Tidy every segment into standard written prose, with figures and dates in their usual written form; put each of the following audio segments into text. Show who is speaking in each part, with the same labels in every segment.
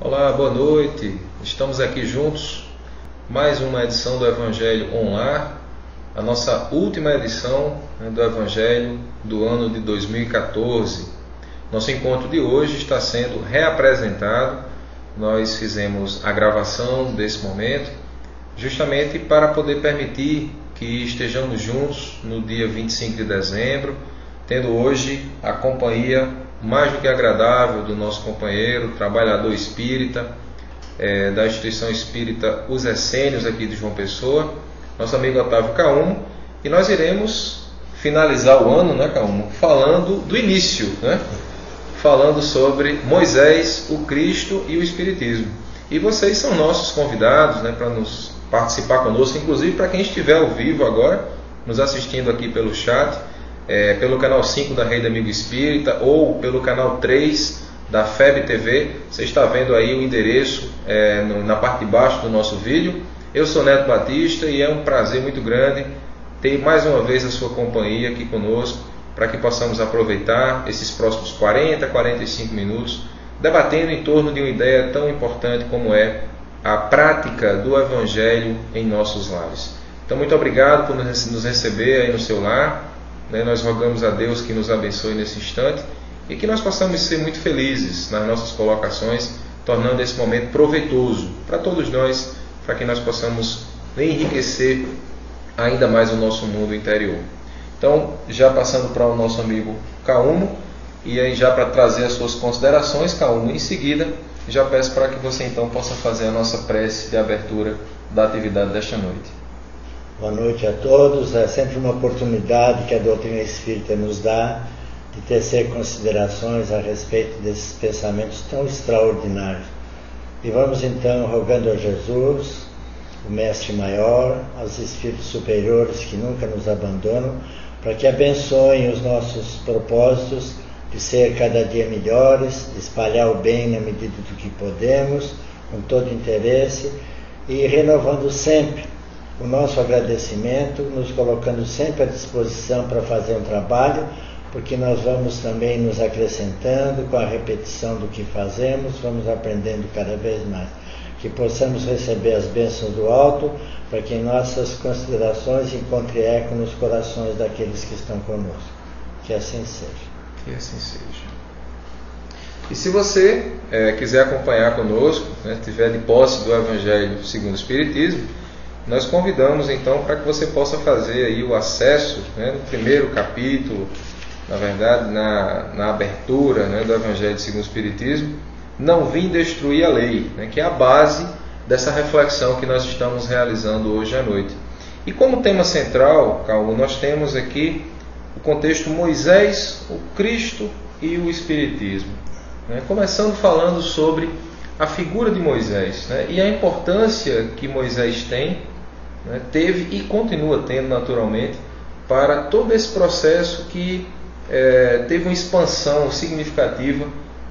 Speaker 1: Olá, boa noite. Estamos aqui juntos, mais uma edição do Evangelho Online, a nossa última edição do Evangelho do ano de 2014. Nosso encontro de hoje está sendo reapresentado. Nós fizemos a gravação desse momento justamente para poder permitir que estejamos juntos no dia 25 de dezembro, tendo hoje a companhia mais do que agradável do nosso companheiro, trabalhador espírita, da instituição espírita Os Essênios aqui de João Pessoa, nosso amigo Otávio Caumo, e nós iremos finalizar o ano, né, Caumo, falando do início, né? Falando sobre Moisés, o Cristo e o Espiritismo. E vocês são nossos convidados, né, para nos participar conosco, inclusive para quem estiver ao vivo agora, nos assistindo aqui pelo chat, pelo canal 5 da Rede Amigo Espírita ou pelo canal 3 da FEB TV. Você está vendo aí o endereço na parte de baixo do nosso vídeo. Eu sou Neto Batista e é um prazer muito grande ter mais uma vez a sua companhia aqui conosco, para que possamos aproveitar esses próximos 40, 45 minutos debatendo em torno de uma ideia tão importante como é a prática do Evangelho em nossos lares. Então, muito obrigado por nos receber aí no seu lar. Nós rogamos a Deus que nos abençoe nesse instante e que nós possamos ser muito felizes nas nossas colocações, tornando esse momento proveitoso para todos nós, para que nós possamos enriquecer ainda mais o nosso mundo interior. Então, já passando para o nosso amigo Caumo, e aí já para trazer as suas considerações, Caumo, em seguida, já peço para que você então possa fazer a nossa prece de abertura da atividade desta noite.
Speaker 2: Boa noite a todos. É sempre uma oportunidade que a doutrina espírita nos dá de tecer considerações a respeito desses pensamentos tão extraordinários. E vamos então rogando a Jesus, o Mestre Maior, aos Espíritos Superiores que nunca nos abandonam, para que abençoem os nossos propósitos de ser cada dia melhores, de espalhar o bem na medida do que podemos, com todo interesse, e renovando sempre o nosso agradecimento, nos colocando sempre à disposição para fazer um trabalho, porque nós vamos também nos acrescentando com a repetição do que fazemos, vamos aprendendo cada vez mais. Que possamos receber as bênçãos do alto, para que nossas considerações encontrem eco nos corações daqueles que estão conosco. Que assim seja.
Speaker 1: Que assim seja. E se você quiser acompanhar conosco, tiver de posse do Evangelho segundo o Espiritismo, nós convidamos então para que você possa fazer aí o acesso, no primeiro capítulo, na verdade, na abertura do Evangelho segundo o Espiritismo, não vim destruir a lei, que é a base dessa reflexão que nós estamos realizando hoje à noite. E como tema central, Caumo, nós temos aqui o contexto Moisés, o Cristo e o Espiritismo. Começando falando sobre a figura de Moisés, e a importância que Moisés teve e continua tendo naturalmente para todo esse processo que teve uma expansão significativa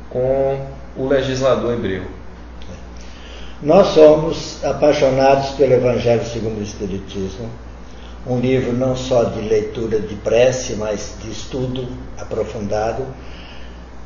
Speaker 1: com o legislador hebreu.
Speaker 2: Nós somos apaixonados pelo Evangelho segundo o Espiritismo, um livro não só de leitura de prece, mas de estudo aprofundado,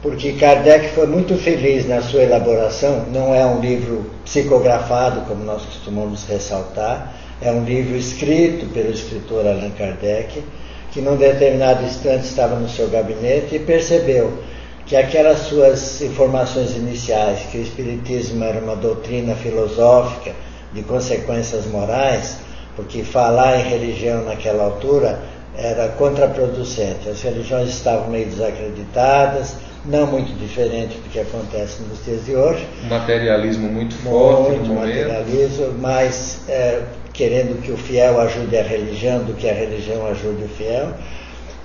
Speaker 2: porque Kardec foi muito feliz na sua elaboração. Não é um livro psicografado, como nós costumamos ressaltar, é um livro escrito pelo escritor Allan Kardec, que num determinado instante estava no seu gabinete e percebeu que aquelas suas informações iniciais, que o Espiritismo era uma doutrina filosófica de consequências morais, porque falar em religião naquela altura era contraproducente. As religiões estavam meio desacreditadas, não muito diferente do que acontece nos dias de hoje.
Speaker 1: Um materialismo muito forte no momento.
Speaker 2: Materialismo, mas querendo que o fiel ajude a religião do que a religião ajude o fiel.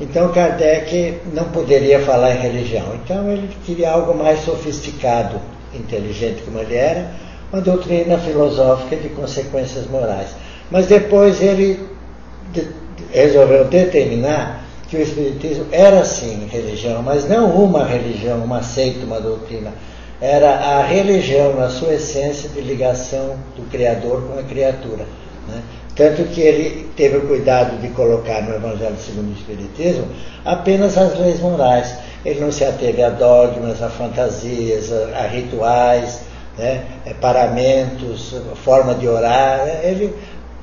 Speaker 2: Então Kardec não poderia falar em religião, então ele queria algo mais sofisticado, inteligente como ele era, uma doutrina filosófica de consequências morais. Mas depois ele resolveu determinar que o Espiritismo era sim religião, mas não uma religião, uma seita, uma doutrina. Era a religião na sua essência de ligação do Criador com a criatura, Tanto que ele teve o cuidado de colocar no Evangelho segundo o Espiritismo apenas as leis morais. Ele não se ateve a dogmas, a fantasias, a rituais, né? Paramentos, forma de orar. Ele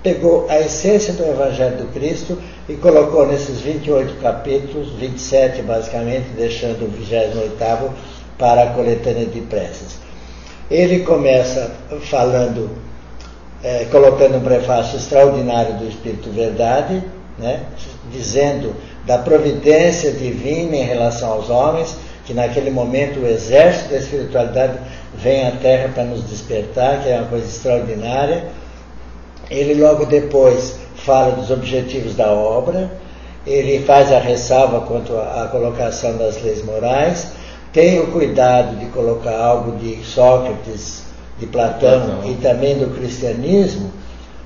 Speaker 2: pegou a essência do Evangelho do Cristo e colocou nesses 28 capítulos, 27 basicamente, deixando o 28º para a coletânea de preces. Ele começa falando, colocando um prefácio extraordinário do Espírito Verdade, né? Dizendo da providência divina em relação aos homens, que naquele momento o exército da espiritualidade vem à Terra para nos despertar, que é uma coisa extraordinária. Ele logo depois fala dos objetivos da obra, ele faz a ressalva quanto à colocação das leis morais, tem o cuidado de colocar algo de Sócrates, de Platão e também do cristianismo,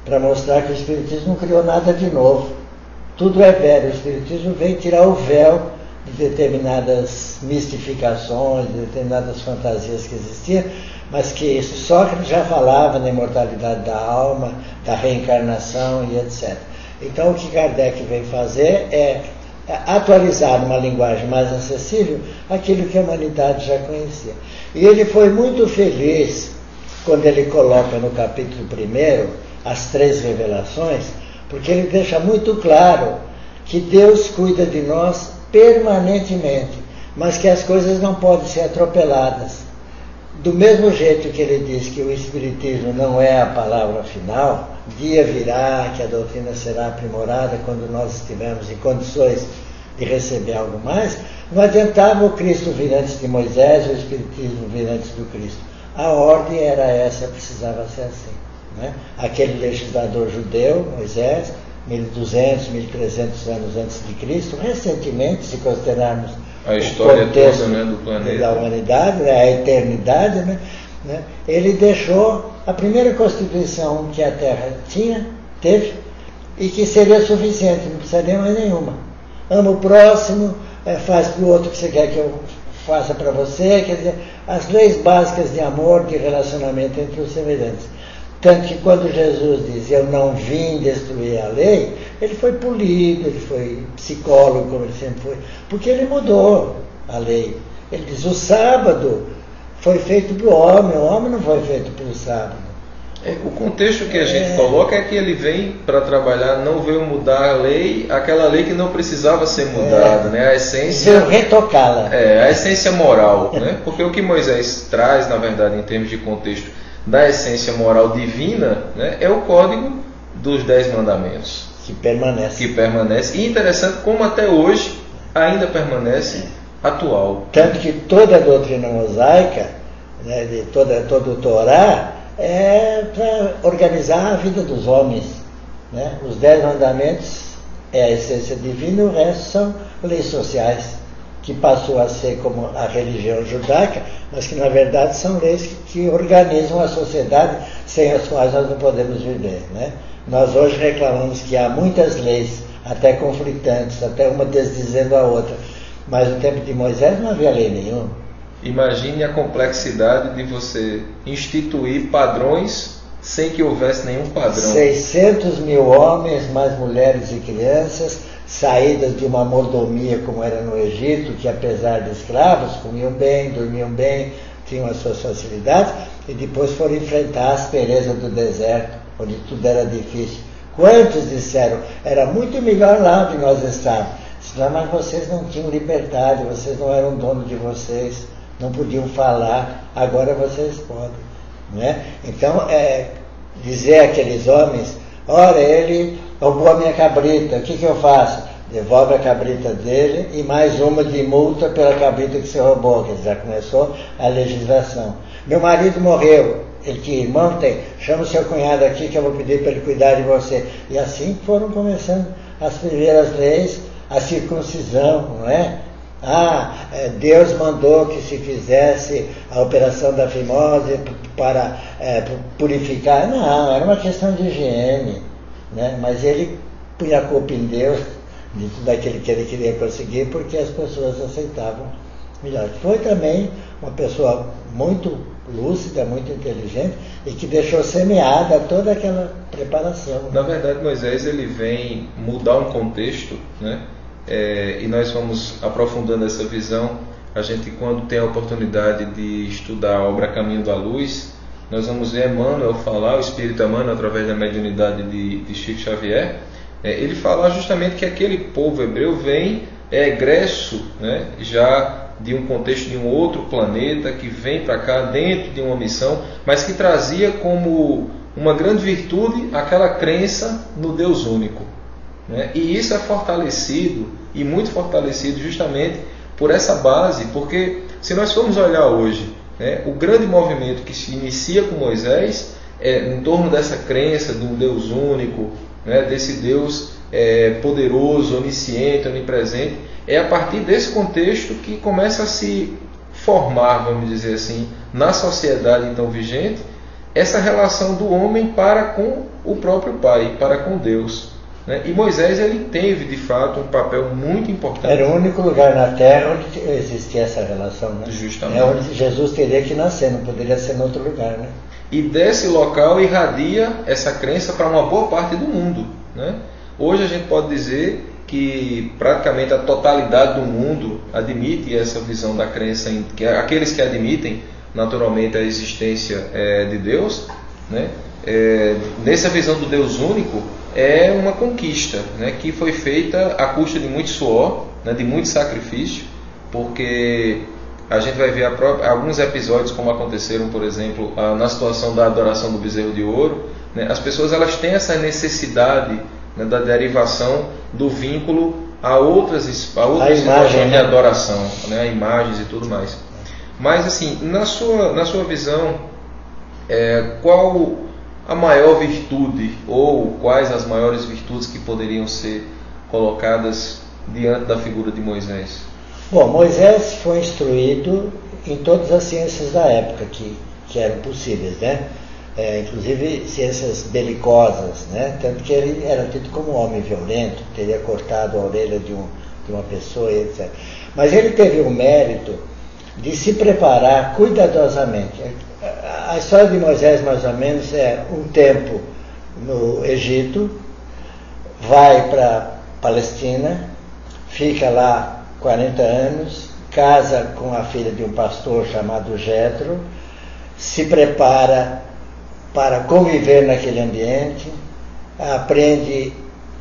Speaker 2: para mostrar que o Espiritismo não criou nada de novo. Tudo é velho. O Espiritismo veio tirar o véu de determinadas mistificações, de determinadas fantasias que existiam, mas que Sócrates já falava na imortalidade da alma, da reencarnação e etc. Então o que Kardec vem fazer é atualizar numa linguagem mais acessível aquilo que a humanidade já conhecia. E ele foi muito feliz quando ele coloca no capítulo 1 as 3 revelações, porque ele deixa muito claro que Deus cuida de nós permanentemente, mas que as coisas não podem ser atropeladas. Do mesmo jeito que ele diz que o Espiritismo não é a palavra final, dia virá que a doutrina será aprimorada quando nós estivermos em condições de receber algo mais, não adiantava o Cristo vir antes de Moisés, o Espiritismo vir antes do Cristo. A ordem era essa, precisava ser assim, né? Aquele legislador judeu, Moisés, 1200, 1300 anos antes de Cristo, recentemente, se considerarmos
Speaker 1: a história toda, né, do planeta,
Speaker 2: da humanidade, a eternidade, né? Ele deixou a primeira Constituição que a Terra teve, e que seria suficiente, não precisaria mais nenhuma. Ama o próximo, faz para o outro o que você quer que eu faça para você, quer dizer, as leis básicas de amor, de relacionamento entre os semelhantes. Tanto que quando Jesus diz, eu não vim destruir a lei, ele foi polido, ele foi psicólogo, como ele sempre foi, porque ele mudou a lei. Ele diz, o sábado foi feito para o homem não foi feito para o sábado.
Speaker 1: O contexto que a gente coloca é que ele vem para trabalhar, não veio mudar a lei, aquela lei que não precisava ser mudada, né? A essência...
Speaker 2: Veio retocá-la.
Speaker 1: A essência moral, né? Porque o que Moisés traz, na verdade, em termos de contexto, da essência moral divina, né, é o código dos 10 mandamentos.
Speaker 2: Que permanece. E
Speaker 1: interessante como até hoje ainda permanece atual.
Speaker 2: Tanto que toda a doutrina mosaica, né, de todo o Torá, é para organizar a vida dos homens, né? Os 10 mandamentos é a essência divina, e o resto são leis sociais, que passou a ser como a religião judaica, mas que na verdade são leis que organizam a sociedade, sem as quais nós não podemos viver, né? Nós hoje reclamamos que há muitas leis, até conflitantes, até uma desdizendo a outra, mas no tempo de Moisés não havia lei nenhuma.
Speaker 1: Imagine a complexidade de você instituir padrões sem que houvesse nenhum padrão.
Speaker 2: 600 mil homens, mais mulheres e crianças, saídas de uma mordomia como era no Egito, que apesar de escravos, comiam bem, dormiam bem, tinham as suas facilidades, e depois foram enfrentar a aspereza do deserto, onde tudo era difícil. Quantos disseram, era muito melhor lá onde nós estávamos? Mas vocês não tinham liberdade, vocês não eram dono de vocês, não podiam falar, agora vocês podem. Né? Então, dizer àqueles homens, ora, ele roubou a minha cabrita, o que eu faço? Devolve a cabrita dele e mais uma de multa pela cabrita que você roubou, que já começou a legislação. Meu marido morreu, ele que irmão tem, chama o seu cunhado aqui que eu vou pedir para ele cuidar de você. E assim foram começando as primeiras leis, a circuncisão, não é? Deus mandou que se fizesse a operação da fimose para purificar. Não, era uma questão de higiene, né? Mas ele punha a culpa em Deus de tudo aquilo que ele queria conseguir, porque as pessoas aceitavam melhor. Foi também uma pessoa muito lúcida, muito inteligente, e que deixou semeada toda aquela preparação.
Speaker 1: Na verdade, Moisés ele vem mudar um contexto, né? E nós vamos aprofundando essa visão A gente, quando tem a oportunidade de estudar a obra Caminho da Luz, nós vamos ver Emmanuel falar, o Espírito Emmanuel, através da mediunidade de Chico Xavier, ele falar justamente que aquele povo hebreu vem egresso, né, já de um contexto de um outro planeta, que vem para cá dentro de uma missão, mas que trazia como uma grande virtude aquela crença no Deus único, né? E isso é fortalecido, e muito fortalecido justamente por essa base, porque se nós formos olhar hoje, né, o grande movimento que se inicia com Moisés é em torno dessa crença de um Deus único, né, desse Deus poderoso, onisciente, onipresente, é a partir desse contexto que começa a se formar, vamos dizer assim, na sociedade então vigente, essa relação do homem para com o próprio Pai, para com Deus, né? E Moisés, ele teve de fato um papel muito importante.
Speaker 2: Era o único lugar na Terra onde existia essa relação, né?
Speaker 1: Justamente.
Speaker 2: É onde Jesus teria que nascer, não poderia ser em outro lugar, né?
Speaker 1: E desse local irradia essa crença para uma boa parte do mundo, né? Hoje a gente pode dizer que praticamente a totalidade do mundo admite essa visão da crença, que aqueles que admitem naturalmente a existência de Deus, né? Nessa visão do Deus único, é uma conquista, né, que foi feita à custa de muito suor, né, de muito sacrifício, porque a gente vai ver alguns episódios como aconteceram, por exemplo, na situação da adoração do bezerro de ouro, né, as pessoas elas têm essa necessidade, né, da derivação do vínculo a outras situações de adoração, né, a imagens e tudo mais. Mas assim, na sua visão, qual a maior virtude, ou quais as maiores virtudes que poderiam ser colocadas diante da figura de Moisés?
Speaker 2: Bom, Moisés foi instruído em todas as ciências da época que eram possíveis, né? Inclusive ciências belicosas, né? Tanto que ele era tido como um homem violento, teria cortado a orelha de uma pessoa, etc. Mas ele teve o mérito de se preparar cuidadosamente. A história de Moisés, mais ou menos, é um tempo no Egito, vai para Palestina, fica lá 40 anos, casa com a filha de um pastor chamado Jetro, se prepara para conviver naquele ambiente, aprende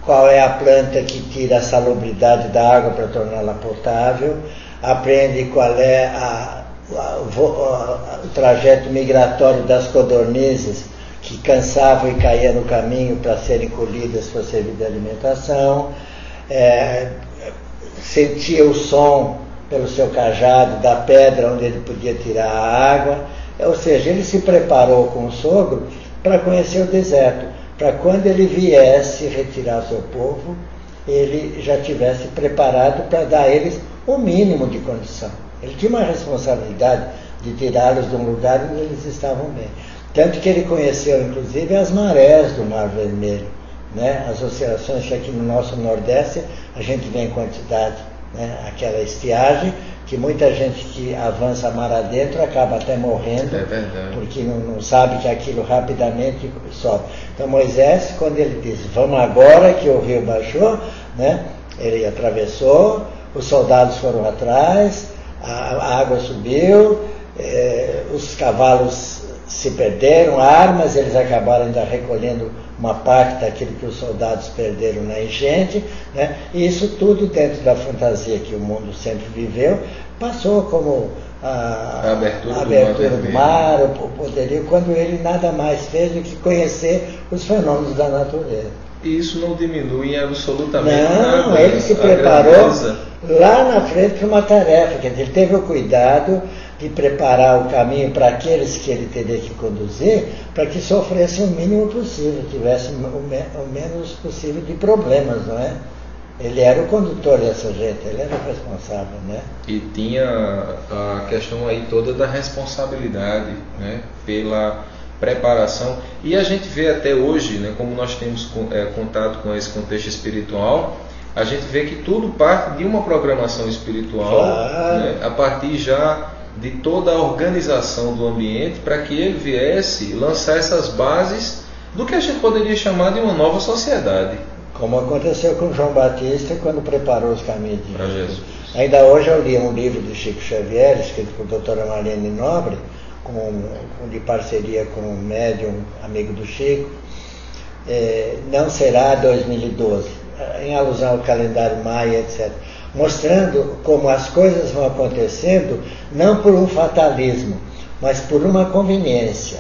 Speaker 2: qual é a planta que tira a salubridade da água para torná-la potável, aprende qual é o trajeto migratório das codornizes que cansavam e caíam no caminho para serem colhidas para servir de alimentação, sentia o som pelo seu cajado da pedra onde ele podia tirar a água, ou seja, ele se preparou com o sogro para conhecer o deserto, para quando ele viesse retirar o seu povo, ele já tivesse preparado para dar a eles o mínimo de condição. Ele tinha uma responsabilidade de tirá-los de um lugar onde eles estavam bem. Tanto que ele conheceu, inclusive, as marés do Mar Vermelho, né? As oscilações que aqui no nosso Nordeste a gente vê em quantidade, né? Aquela estiagem que muita gente que avança mar adentro acaba até morrendo, porque não sabe que aquilo rapidamente sobe. Então Moisés, quando ele disse, vamos agora que o rio baixou, né? Ele atravessou, os soldados foram atrás, a água subiu, os cavalos se perderam, armas, eles acabaram ainda recolhendo uma parte daquilo que os soldados perderam na enchente, né? E isso tudo dentro da fantasia que o mundo sempre viveu, passou como a abertura do mar, o poderio, quando ele nada mais fez do que conhecer os fenômenos da natureza.
Speaker 1: E isso não diminui absolutamente
Speaker 2: nada.
Speaker 1: Não,
Speaker 2: ele se preparou lá na frente para uma tarefa, quer dizer, ele teve o cuidado de preparar o caminho para aqueles que ele teria que conduzir, para que sofressem o mínimo possível, tivessem o menos possível de problemas, não é? Ele era o condutor dessa gente, ele era o responsável, né?
Speaker 1: E tinha a questão aí toda da responsabilidade, né? Pela preparação. E a gente vê até hoje, né? Como nós temos contato com esse contexto espiritual, a gente vê que tudo parte de uma programação espiritual,
Speaker 2: claro,
Speaker 1: né? A partir já de toda a organização do ambiente, para que ele viesse lançar essas bases do que a gente poderia chamar de uma nova sociedade.
Speaker 2: Como aconteceu com João Batista quando preparou os caminhos de
Speaker 1: Jesus.
Speaker 2: Ainda hoje eu li um livro do Chico Xavier, escrito por doutora Marlene Nobre, de parceria com um médium amigo do Chico. Não será 2012, em alusão ao calendário maia, etc. Mostrando como as coisas vão acontecendo, não por um fatalismo, mas por uma conveniência.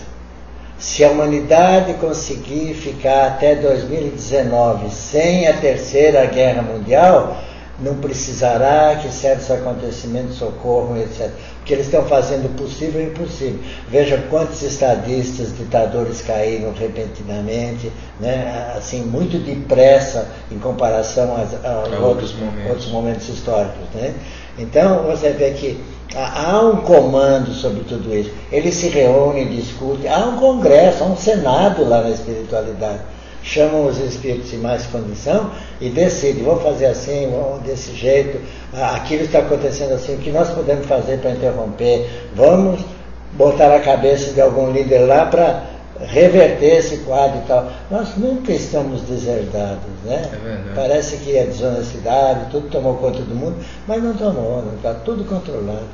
Speaker 2: Se a humanidade conseguir ficar até 2019 sem a Terceira Guerra Mundial, não precisará que certos acontecimentos ocorram, etc. Porque eles estão fazendo o possível e o impossível. Veja quantos estadistas, ditadores caíram repentinamente, né? Assim, muito depressa em comparação a outros momentos históricos. Né? Então, você vê que há um comando sobre tudo isso. Eles se reúnem, discutem, há um congresso, há um senado lá na espiritualidade. Chamam os espíritos em mais condição e decidem, vamos fazer assim, vamos desse jeito, aquilo está acontecendo assim, o que nós podemos fazer para interromper? Vamos botar a cabeça de algum líder lá para reverter esse quadro e tal. Nós nunca estamos deserdados, né? Parece que é desonestidade, tudo tomou conta do mundo, mas não tomou, não está tudo controlado.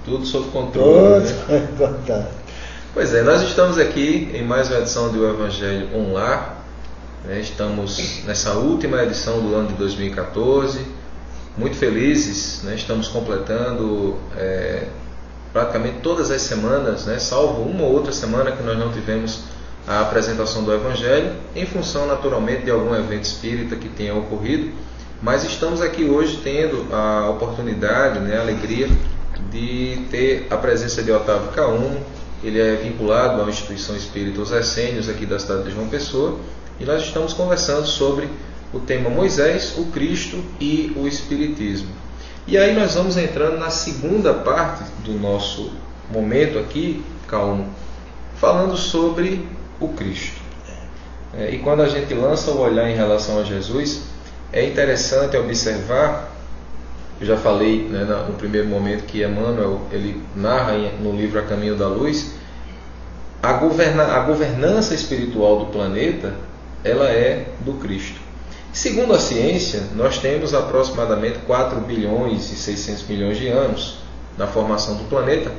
Speaker 1: Tudo sob controle.
Speaker 2: Tudo controlado.
Speaker 1: Pois é, nós estamos aqui em mais uma edição do Evangelho Online. Estamos nessa última edição do ano de 2014, muito felizes, né? Estamos completando praticamente todas as semanas, né? Salvo uma ou outra semana que nós não tivemos a apresentação do Evangelho, em função naturalmente de algum evento espírita que tenha ocorrido, mas estamos aqui hoje tendo a oportunidade, né, a alegria de ter a presença de Otávio Cauno. Ele é vinculado à instituição espírita Os Essênios aqui da cidade de João Pessoa. E nós estamos conversando sobre o tema Moisés, o Cristo e o Espiritismo. E aí nós vamos entrando na segunda parte do nosso momento aqui, Cauno, falando sobre o Cristo. E quando a gente lança o olhar em relação a Jesus, é interessante observar, eu já falei, né, no primeiro momento que Emmanuel ele narra no livro A Caminho da Luz, a governança espiritual do planeta, ela é do Cristo. Segundo a ciência, nós temos aproximadamente 4 bilhões e 600 milhões de anos na formação do planeta.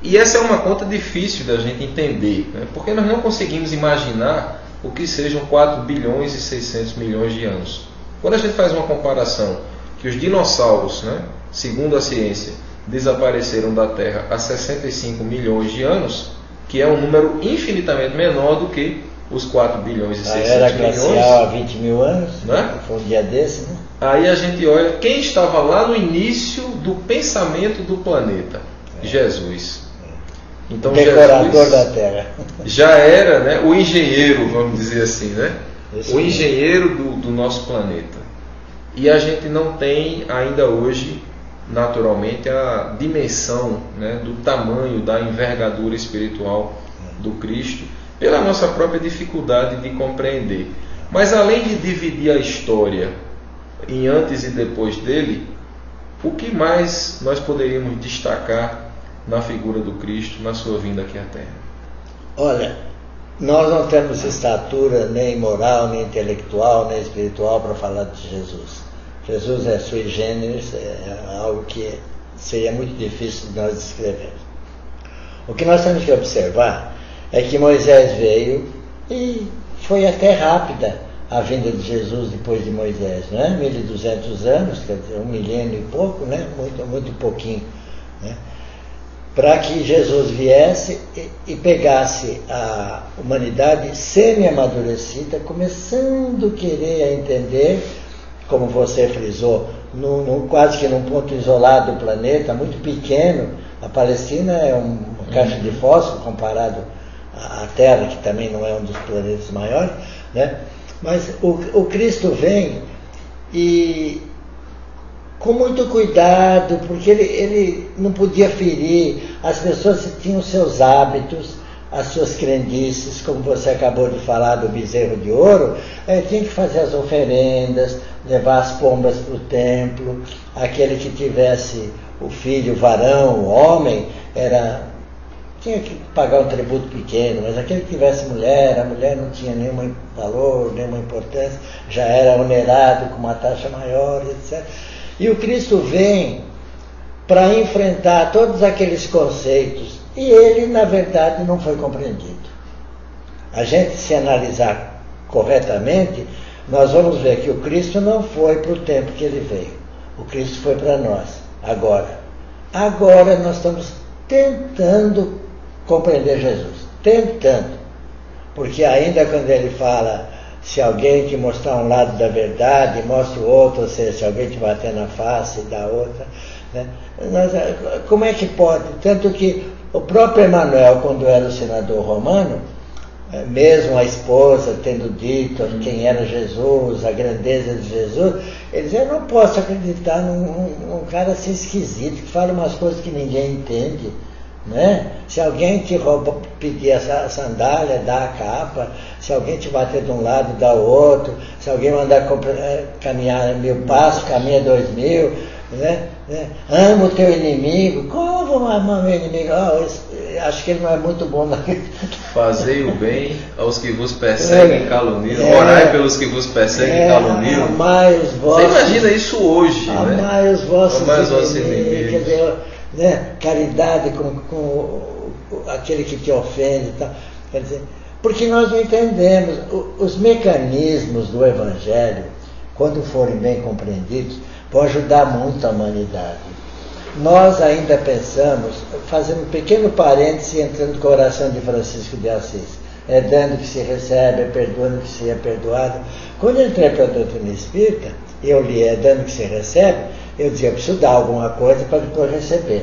Speaker 1: E essa é uma conta difícil da gente entender, né? Porque nós não conseguimos imaginar o que sejam 4 bilhões e 600 milhões de anos. Quando a gente faz uma comparação que os dinossauros, né, segundo a ciência, desapareceram da Terra há 65 milhões de anos, que é um número infinitamente menor do que os 4 bilhões e 600
Speaker 2: era
Speaker 1: milhões.
Speaker 2: glacial há 20 mil anos,
Speaker 1: né?
Speaker 2: Foi um dia desse, né?
Speaker 1: Aí a gente olha quem estava lá no início do pensamento do planeta. Jesus. Então,
Speaker 2: o decorador
Speaker 1: Jesus
Speaker 2: da Terra.
Speaker 1: Já era, né, o engenheiro, vamos dizer assim, né?
Speaker 2: Isso
Speaker 1: o engenheiro do nosso planeta. E a gente não tem ainda hoje, naturalmente, a dimensão, né, do tamanho, da envergadura espiritual do Cristo, pela nossa própria dificuldade de compreender. Mas além de dividir a história em antes e depois dele, o que mais nós poderíamos destacar na figura do Cristo, na sua vinda aqui à Terra?
Speaker 2: Olha, nós não temos estatura nem moral, nem intelectual, nem espiritual para falar de Jesus. Jesus é sui generis, é algo que seria muito difícil de nós descrevermos. O que nós temos que observar é que Moisés veio e foi até rápida a vinda de Jesus depois de Moisés, não é? 1200 anos, quer dizer, 1 milênio e pouco, né? Muito pouquinho, né? Para que Jesus viesse e pegasse a humanidade semi-amadurecida, começando a querer entender, como você frisou, quase que num ponto isolado do planeta, muito pequeno. A Palestina é uma caixa de fósforo comparado à Terra, que também não é um dos planetas maiores, né? Mas o Cristo vem e com muito cuidado, porque ele não podia ferir. As pessoas tinham seus hábitos, as suas crendices, como você acabou de falar do bezerro de ouro, tinha que fazer as oferendas, levar as pombas para o templo. Aquele que tivesse o filho varão, o homem, tinha que pagar um tributo pequeno, mas aquele que tivesse mulher, a mulher não tinha nenhum valor, nenhuma importância, já era onerado com uma taxa maior, etc. E o Cristo vem para enfrentar todos aqueles conceitos. E ele, na verdade, não foi compreendido. A gente, se analisar corretamente, nós vamos ver que o Cristo não foi para o tempo que ele veio. O Cristo foi para nós, agora. Agora nós estamos tentando compreender Jesus. Tentando. Porque ainda quando ele fala, se alguém te mostrar um lado da verdade, mostra o outro, ou seja, se alguém te bater na face, dá outra. Né? Como é que pode? Tanto que o próprio Emanuel, quando era o senador romano, mesmo a esposa tendo dito quem era Jesus, a grandeza de Jesus, ele dizia, eu não posso acreditar num cara assim esquisito, que fala umas coisas que ninguém entende. Né? Se alguém te rouba, pedir a sandália, dá a capa. Se alguém te bater de um lado, dá o outro. Se alguém mandar caminhar 1000 passos, caminha 2000. Né? Ama o teu inimigo. Como vou amar meu inimigo? Acho que ele não é muito bom.
Speaker 1: Fazei o bem aos que vos perseguem e caluniam. Orai pelos que vos perseguem e caluniam.
Speaker 2: Amai os vossos.
Speaker 1: Você imagina isso hoje,
Speaker 2: amai,
Speaker 1: né?
Speaker 2: Os vossos
Speaker 1: inimigos.
Speaker 2: Quer dizer, né? Caridade com aquele que te ofende e tal. Quer dizer, porque nós não entendemos os mecanismos do Evangelho, quando forem bem compreendidos, vão ajudar muito a humanidade. Nós ainda pensamos, fazendo um pequeno parêntese, entrando no coração de Francisco de Assis, é dando que se recebe, é perdoando que se é perdoado. Quando eu entrei para a doutrina espírita, eu li é dando que se recebe, eu dizia, eu preciso dar alguma coisa para depois receber.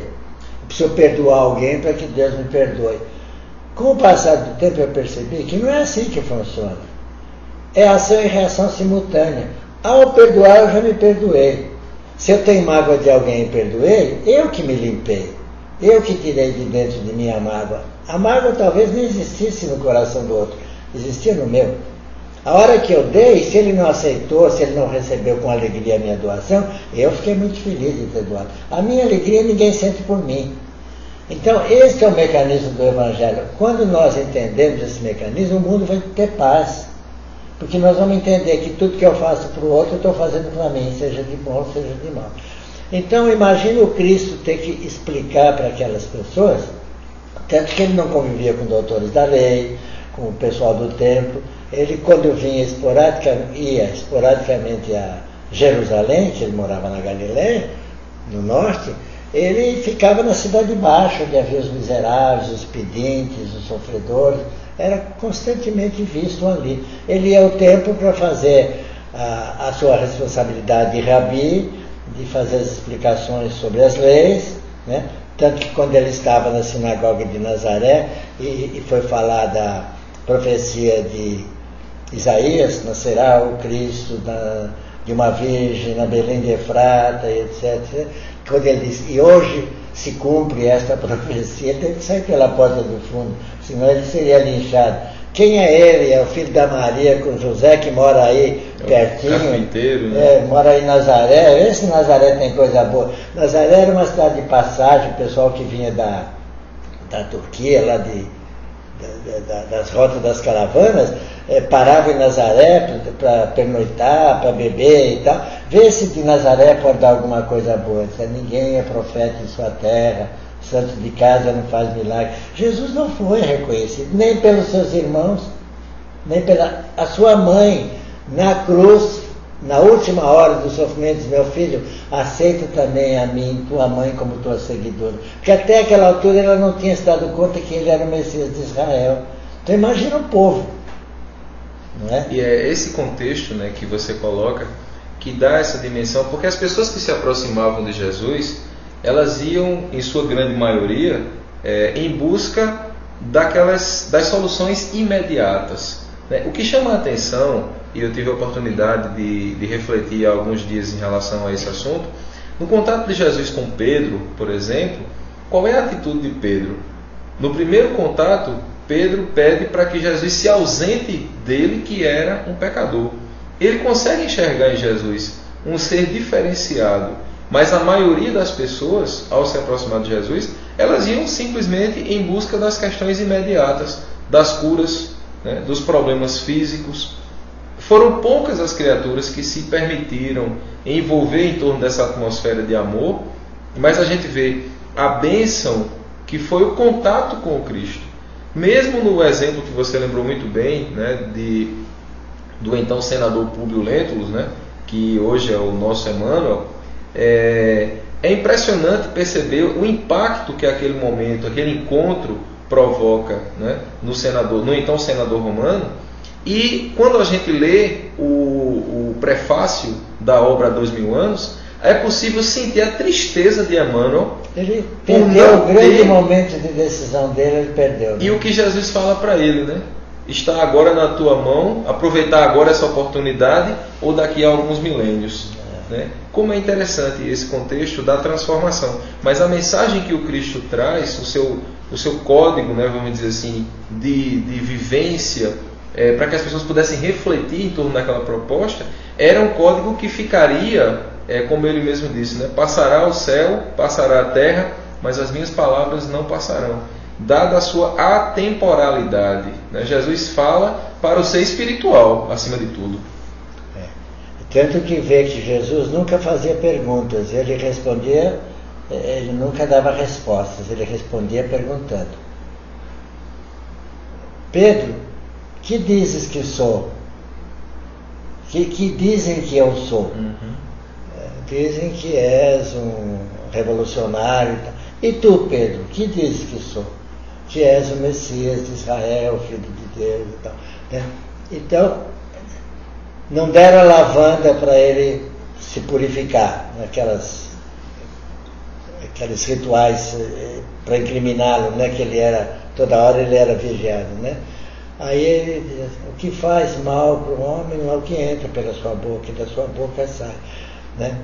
Speaker 2: Eu preciso perdoar alguém para que Deus me perdoe. Com o passar do tempo eu percebi que não é assim que funciona. É ação e reação simultânea. Ao perdoar eu já me perdoei. Se eu tenho mágoa de alguém e perdoei, eu que me limpei. Eu que tirei de dentro de mim a mágoa. A mágoa talvez nem existisse no coração do outro, existia no meu. A hora que eu dei, se ele não aceitou, se ele não recebeu com alegria a minha doação, eu fiquei muito feliz de ter doado. A minha alegria ninguém sente por mim. Então, esse é o mecanismo do Evangelho. Quando nós entendemos esse mecanismo, o mundo vai ter paz. Porque nós vamos entender que tudo que eu faço para o outro, eu estou fazendo para mim, seja de bom, seja de mal. Então, imagine o Cristo ter que explicar para aquelas pessoas, tanto que ele não convivia com doutores da lei, com o pessoal do templo. Ele, quando ia esporadicamente a Jerusalém, que ele morava na Galileia, no norte, ele ficava na cidade baixa, onde havia os miseráveis, os pedintes, os sofredores. Era constantemente visto ali. Ele ia ao templo para fazer a sua responsabilidade de rabi, de fazer as explicações sobre as leis, né? Tanto que quando ele estava na sinagoga de Nazaré e foi falar da profecia de Isaías, nascerá o Cristo de uma virgem na Belém de Efrata, etc. Quando ele disse, e hoje se cumpre esta profecia, ele teve que sair pela porta do fundo, senão ele seria linchado. Quem é ele? É o filho da Maria com José, que mora aí pertinho.
Speaker 1: Carpinteiro, né?
Speaker 2: Mora aí em Nazaré. Esse Nazaré tem coisa boa. Nazaré era uma cidade de passagem, o pessoal que vinha da Turquia, lá das rotas das caravanas, parava em Nazaré para pernoitar, para beber e tal. Vê se de Nazaré pode dar alguma coisa boa. Ninguém é profeta em sua terra, santo de casa não faz milagre. Jesus não foi reconhecido, nem pelos seus irmãos, nem pela a sua mãe, na cruz, na última hora dos sofrimentos, meu filho, aceita também a mim, tua mãe, como tua seguidora. Porque até aquela altura ela não tinha se dado conta que ele era o Messias de Israel. Então imagina o povo. Não é?
Speaker 1: E é esse contexto, né, que você coloca que dá essa dimensão, porque as pessoas que se aproximavam de Jesus, elas iam, em sua grande maioria, em busca das soluções imediatas. Né? O que chama a atenção, e eu tive a oportunidade de refletir há alguns dias em relação a esse assunto, no contato de Jesus com Pedro, por exemplo, qual é a atitude de Pedro? No primeiro contato, Pedro pede para que Jesus se ausente dele, que era um pecador. Ele consegue enxergar em Jesus um ser diferenciado, mas a maioria das pessoas, ao se aproximar de Jesus, elas iam simplesmente em busca das questões imediatas, das curas, né, dos problemas físicos. foram poucas as criaturas que se permitiram envolver em torno dessa atmosfera de amor, mas a gente vê a bênção que foi o contato com o Cristo. Mesmo no exemplo que você lembrou muito bem, né, do então senador Públio Lentulus, né, que hoje é o nosso Emmanuel, é impressionante perceber o impacto que aquele momento, aquele encontro provoca, né, no então senador romano. E quando a gente lê o prefácio da obra Há 2000 anos, é possível sentir a tristeza de Emmanuel.
Speaker 2: Ele perdeu o grande momento de decisão dele, ele perdeu. Né?
Speaker 1: E o que Jesus fala para ele, né? Está agora na tua mão, aproveitar agora essa oportunidade ou daqui a alguns milênios. Né? Como é interessante esse contexto da transformação. Mas a mensagem que o Cristo traz, o seu código, né, vamos dizer assim, de vivência, para que as pessoas pudessem refletir em torno daquela proposta, era um código que ficaria, como ele mesmo disse, né? Passará o céu, passará a terra, mas as minhas palavras não passarão. Dada a sua atemporalidade, né? Jesus fala para o ser espiritual, acima de tudo.
Speaker 2: Tanto que vê que Jesus nunca fazia perguntas, ele respondia, ele nunca dava respostas, ele respondia perguntando. Pedro, que dizes que sou? Que dizem que eu sou? Dizem que és um revolucionário. E tu, Pedro, que dizes que sou? Que és o Messias de Israel, Filho de Deus e tal. Né? Então, não deram a lavanda para ele se purificar, aqueles rituais para incriminá-lo, né? Que ele era, toda hora ele era vigiado, né? Aí ele diz, o que faz mal para o homem não é o que entra pela sua boca, e da sua boca sai, né?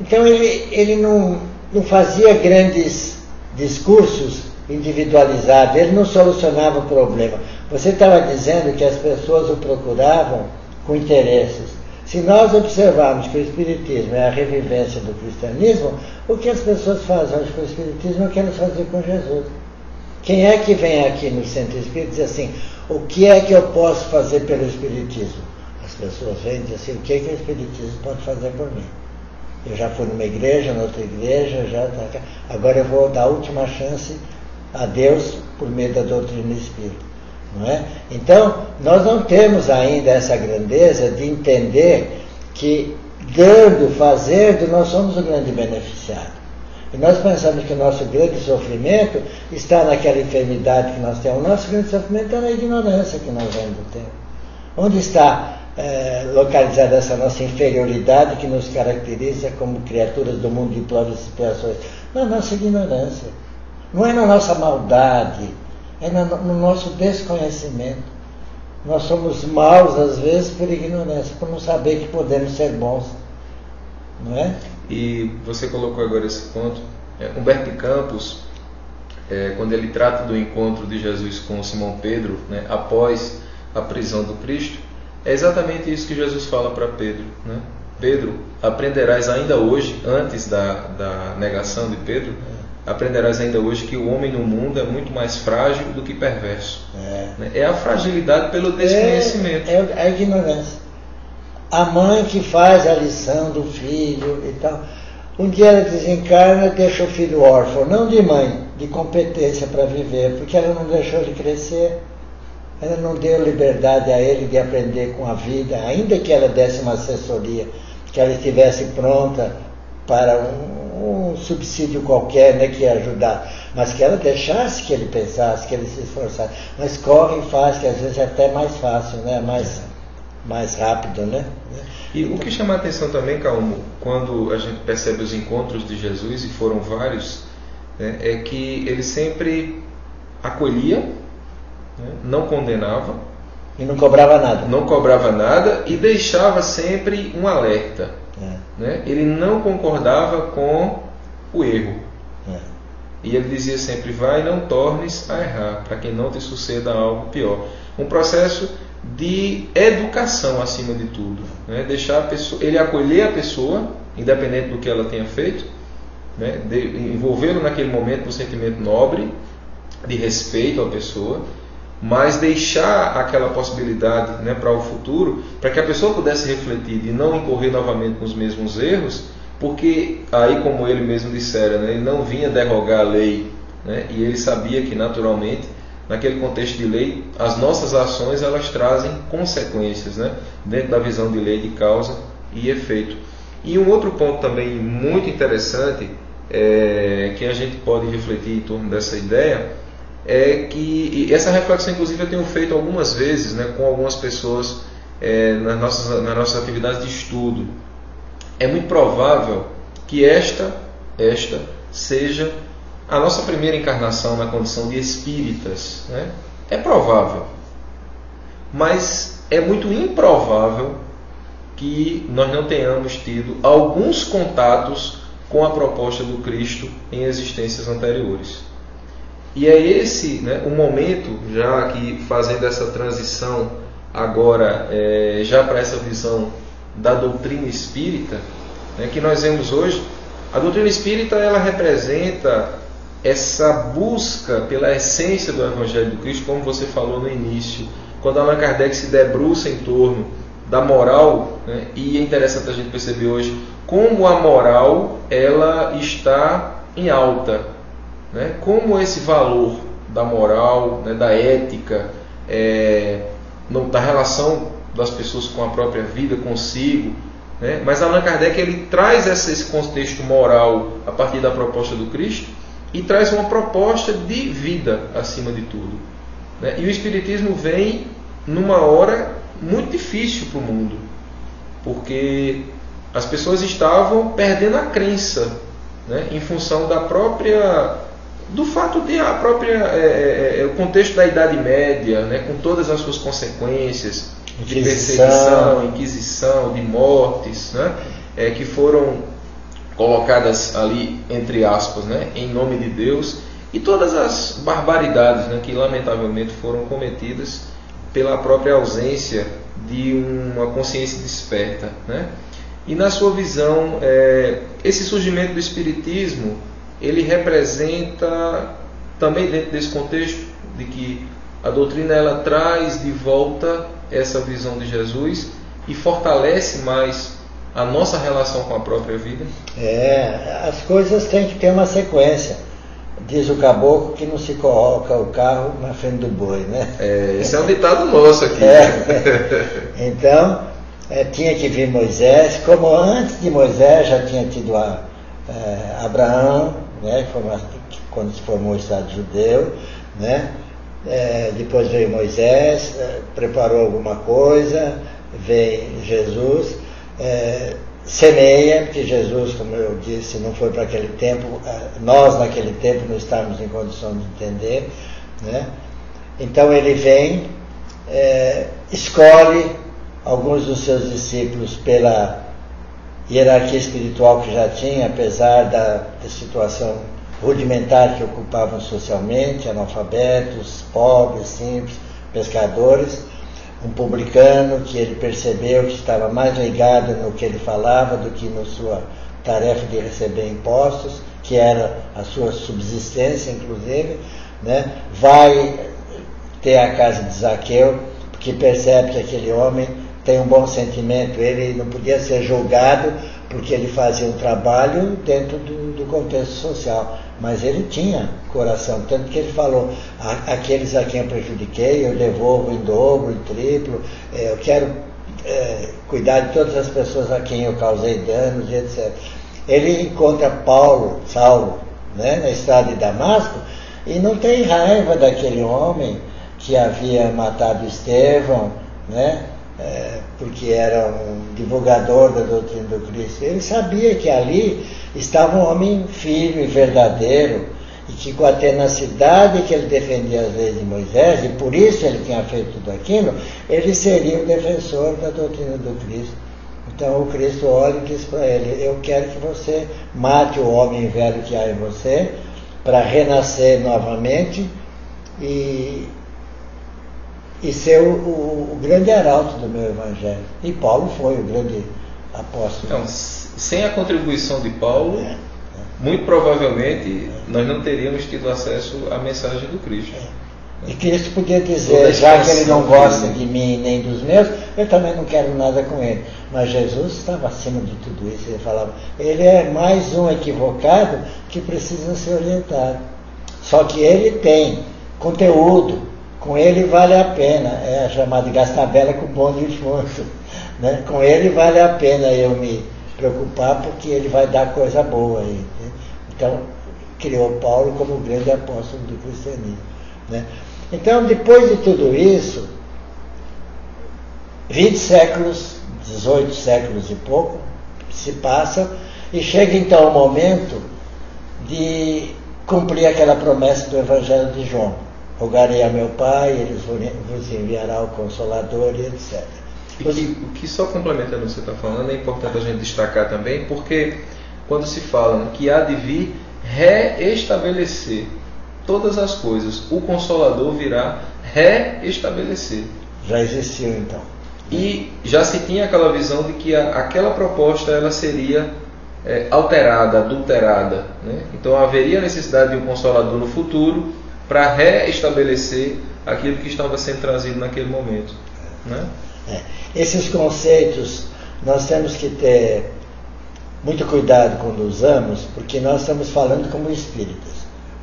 Speaker 2: Então ele não fazia grandes discursos individualizados, ele não solucionava o problema. Você estava dizendo que as pessoas o procuravam com interesses. Se nós observarmos que o Espiritismo é a revivência do cristianismo, o que as pessoas fazem hoje com o Espiritismo é o que elas faziam com Jesus. Quem é que vem aqui no Centro Espírita e diz assim, o que é que eu posso fazer pelo Espiritismo? As pessoas vêm e dizem assim, o que é que o Espiritismo pode fazer por mim? Eu já fui numa igreja, noutra igreja, agora eu vou dar a última chance a Deus por meio da doutrina espírita. Não é? Então, nós não temos ainda essa grandeza de entender que, dando, fazendo, nós somos o grande beneficiado. E nós pensamos que o nosso grande sofrimento está naquela enfermidade que nós temos. O nosso grande sofrimento está na ignorância que nós ainda temos. Onde está localizada essa nossa inferioridade que nos caracteriza como criaturas do mundo de provas e expiações? Na nossa ignorância. Não é na nossa maldade, é no nosso desconhecimento. Nós somos maus, às vezes, por ignorância, por não saber que podemos ser bons. Não é?
Speaker 1: E você colocou agora esse ponto. Humberto de Campos, quando ele trata do encontro de Jesus com Simão Pedro, né, após a prisão do Cristo, é exatamente isso que Jesus fala para Pedro. Né? Pedro, aprenderás ainda hoje, antes da negação de Pedro, aprenderás ainda hoje que o homem no mundo é muito mais frágil do que perverso. É a fragilidade pelo desconhecimento.
Speaker 2: É a ignorância. A mãe que faz a lição do filho e tal. Um dia ela desencarna e deixa o filho órfão, não de mãe, de competência para viver, porque ela não deixou ele crescer. Ela não deu liberdade a ele de aprender com a vida, ainda que ela desse uma assessoria, que ela estivesse pronta para um subsídio qualquer, né, que ia ajudar, mas que ela deixasse que ele pensasse, que ele se esforçasse. Mas corre e faz, que às vezes é até mais fácil, né, mais rápido, né?
Speaker 1: E o que chama a atenção também, Calmo, quando a gente percebe os encontros de Jesus, e foram vários, né, é que ele sempre acolhia, né, não condenava.
Speaker 2: E não cobrava nada.
Speaker 1: Não cobrava nada e deixava sempre um alerta. Né? Ele não concordava com o erro. E ele dizia sempre, vai, não tornes a errar, para que não te suceda algo pior. Um processo de educação acima de tudo, né? Deixar a pessoa, ele acolher a pessoa, independente do que ela tenha feito, né? Envolvê-lo naquele momento com um sentimento nobre, de respeito à pessoa, mas deixar aquela possibilidade, né, para o futuro, para que a pessoa pudesse refletir e não incorrer novamente nos mesmos erros, porque aí, como ele mesmo dissera, né, ele não vinha derrogar a lei, né, e ele sabia que naturalmente, naquele contexto de lei, as nossas ações elas trazem consequências, né, dentro da visão de lei de causa e efeito. E um outro ponto também muito interessante, que a gente pode refletir em torno dessa ideia, é que essa reflexão, inclusive, eu tenho feito algumas vezes, né, com algumas pessoas nas nossas atividades de estudo. É muito provável que esta seja a nossa primeira encarnação na condição de espíritas, né? É provável, mas é muito improvável que nós não tenhamos tido alguns contatos com a proposta do Cristo em existências anteriores. E é esse, né, o momento, já que fazendo essa transição agora já para essa visão da doutrina espírita, né, que nós vemos hoje. A doutrina espírita ela representa essa busca pela essência do Evangelho do Cristo, como você falou no início, quando Allan Kardec se debruça em torno da moral, né, e é interessante a gente perceber hoje como a moral ela está em alta, né, como esse valor da moral, né, da ética, da relação das pessoas com a própria vida, consigo, né? Mas Allan Kardec ele traz esse contexto moral a partir da proposta do Cristo e traz uma proposta de vida acima de tudo, né? E o Espiritismo vem numa hora muito difícil para o mundo, porque as pessoas estavam perdendo a crença, né? Em função do fato de o contexto da Idade Média, né? Com todas as suas consequências de perseguição, inquisição, de mortes, né? Que foram colocadas ali, entre aspas, né? Em nome de Deus, e todas as barbaridades, né? Que lamentavelmente foram cometidas pela própria ausência de uma consciência desperta, né? E na sua visão, esse surgimento do Espiritismo, ele representa também dentro desse contexto de que a doutrina ela traz de volta essa visão de Jesus e fortalece mais a nossa relação com a própria vida?
Speaker 2: As coisas têm que ter uma sequência. Diz o caboclo que não se coloca o carro na frente do boi, né?
Speaker 1: Esse é um ditado nosso aqui.
Speaker 2: Então, tinha que vir Moisés, como antes de Moisés já tinha tido Abraão, né? Quando se formou o Estado judeu, né? Depois veio Moisés, preparou alguma coisa, veio Jesus, semeia, porque Jesus, como eu disse, não foi para aquele tempo, nós naquele tempo não estávamos em condição de entender, né? Então ele vem, escolhe alguns dos seus discípulos pela hierarquia espiritual que já tinha, apesar da situação rudimentar que ocupavam socialmente, analfabetos, pobres, simples, pescadores, um publicano que ele percebeu que estava mais ligado no que ele falava do que na sua tarefa de receber impostos, que era a sua subsistência, inclusive, né? Vai ter a casa de Zaqueu, porque percebe que aquele homem tem um bom sentimento, ele não podia ser julgado porque ele fazia um trabalho dentro do contexto social, mas ele tinha coração, tanto que ele falou, aqueles a quem eu prejudiquei, eu devolvo em dobro, em triplo, eu quero cuidar de todas as pessoas a quem eu causei danos, etc. Ele encontra Saulo, né, na estrada de Damasco, e não tem raiva daquele homem que havia matado Estevão, né, porque era um divulgador da doutrina do Cristo. Ele sabia que ali estava um homem firme e verdadeiro, e que com a tenacidade que ele defendia as leis de Moisés, e por isso ele tinha feito tudo aquilo, ele seria o defensor da doutrina do Cristo. Então o Cristo olha e diz para ele, eu quero que você mate o homem velho que há em você, para renascer novamente e ser o grande arauto do meu evangelho. E Paulo foi o grande apóstolo.
Speaker 1: Então, sem a contribuição de Paulo, muito provavelmente nós não teríamos tido acesso à mensagem do Cristo.
Speaker 2: E Cristo podia dizer, já que ele não gosta de mim nem dos meus, eu também não quero nada com ele. Mas Jesus estava acima de tudo isso. Ele falava, ele é mais um equivocado que precisa ser orientado. Só que ele tem conteúdo, com ele vale a pena. É chamado de gastar vela com bonde de fundo. Né? Com ele vale a pena eu me preocupar, porque ele vai dar coisa boa aí. Né? Então, criou Paulo como o grande apóstolo do cristianismo. Né? Então, depois de tudo isso, 20 séculos, 18 séculos e pouco, se passam, e chega então o momento de cumprir aquela promessa do Evangelho de João. Rogarei a meu Pai, ele vos enviará o Consolador, e etc.
Speaker 1: O que só complementando o que você está falando, é importante a gente destacar também, porque quando se fala, né, que há de vir reestabelecer todas as coisas, o Consolador virá reestabelecer.
Speaker 2: Já existiu então.
Speaker 1: E já se tinha aquela visão de que aquela proposta ela seria alterada, adulterada. Né? Então haveria necessidade de um Consolador no futuro para reestabelecer aquilo que estava sendo trazido naquele momento. Né?
Speaker 2: Esses conceitos nós temos que ter muito cuidado quando usamos, porque nós estamos falando como espíritas.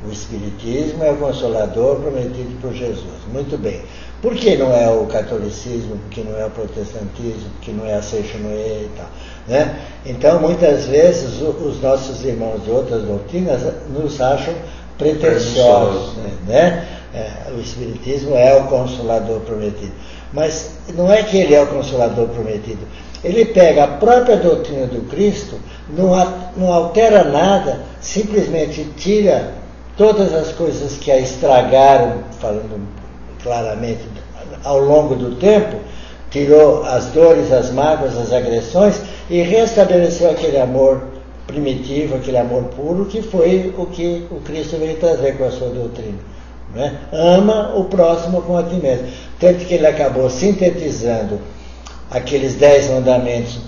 Speaker 2: O Espiritismo é o Consolador prometido por Jesus. Muito bem. Por que não é o catolicismo? Por que não é o protestantismo? Por que não é a Seixonoe e tal? Né? Então, muitas vezes, os nossos irmãos de outras doutrinas nos acham pretensiosos. Né? O Espiritismo é o Consolador prometido. Mas não é que ele é o Consolador prometido. Ele pega a própria doutrina do Cristo, não altera nada, simplesmente tira todas as coisas que a estragaram, falando claramente, ao longo do tempo, tirou as dores, as mágoas, as agressões e restabeleceu aquele amor primitivo, aquele amor puro, que foi o que o Cristo veio trazer com a sua doutrina. Né? Ama o próximo como a ti mesmo. Tanto que ele acabou sintetizando aqueles 10 mandamentos